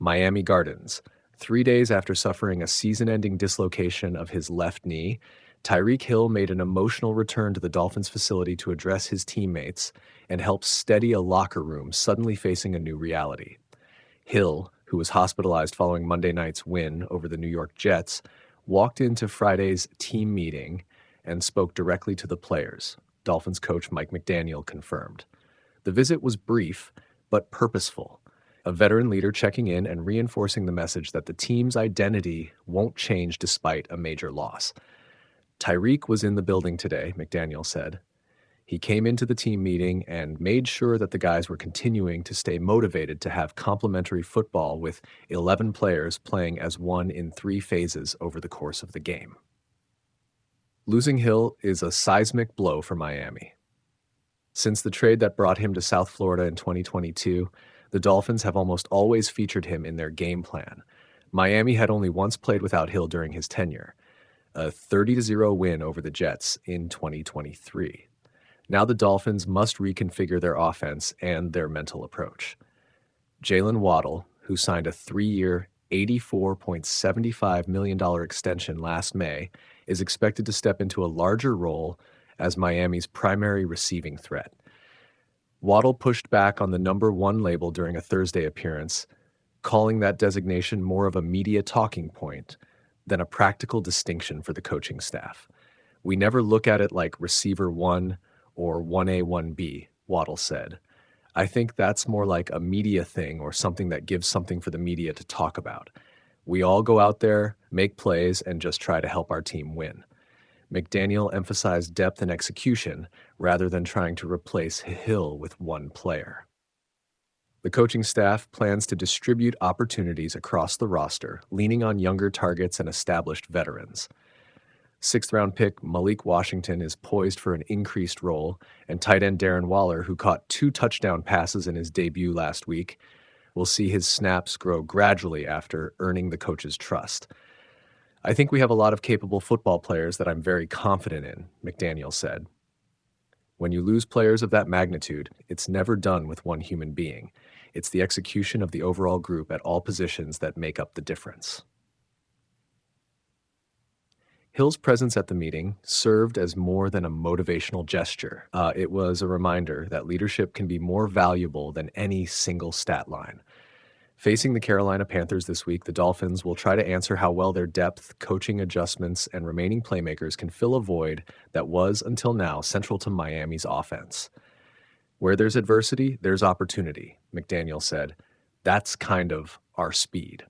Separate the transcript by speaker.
Speaker 1: Miami Gardens. 3 days after suffering a season-ending dislocation of his left knee, Tyreek Hill made an emotional return to the Dolphins facility to address his teammates and help steady a locker room suddenly facing a new reality. Hill, who was hospitalized following Monday night's win over the New York Jets, walked into Friday's team meeting and spoke directly to the players, Dolphins coach Mike McDaniel confirmed. The visit was brief, but purposeful. A veteran leader checking in and reinforcing the message that the team's identity won't change despite a major loss. Tyreek was in the building today, McDaniel said. He came into the team meeting and made sure that the guys were continuing to stay motivated to have complementary football with 11 players playing as one in 3 phases over the course of the game. Losing Hill is a seismic blow for Miami. Since the trade that brought him to South Florida in 2022, the Dolphins have almost always featured him in their game plan. Miami had only once played without Hill during his tenure, a 30-0 win over the Jets in 2023. Now the Dolphins must reconfigure their offense and their mental approach. Jaylen Waddle, who signed a 3-year, $84.75 million extension last May, is expected to step into a larger role as Miami's primary receiving threat. Waddle pushed back on the number 1 label during a Thursday appearance, calling that designation more of a media talking point than a practical distinction for the coaching staff. "We never look at it like receiver 1 or 1A, 1B, Waddle said. "I think that's more like a media thing or something that gives something for the media to talk about. We all go out there, make plays, and just try to help our team win." McDaniel emphasized depth and execution rather than trying to replace Hill with one player. The coaching staff plans to distribute opportunities across the roster, leaning on younger targets and established veterans. 6th-round pick Malik Washington is poised for an increased role, and tight end Darren Waller, who caught 2 touchdown passes in his debut last week, will see his snaps grow gradually after earning the coach's trust. "I think we have a lot of capable football players that I'm very confident in," McDaniel said. When you lose players of that magnitude, it's never done with one human being. It's the execution of the overall group at all positions that make up the difference. Hill's presence at the meeting served as more than a motivational gesture. It was a reminder that leadership can be more valuable than any single stat line. Facing the Carolina Panthers this week, the Dolphins will try to answer how well their depth, coaching adjustments, and remaining playmakers can fill a void that was, until now, central to Miami's offense. "Where there's adversity, there's opportunity," McDaniel said. "That's kind of our speed."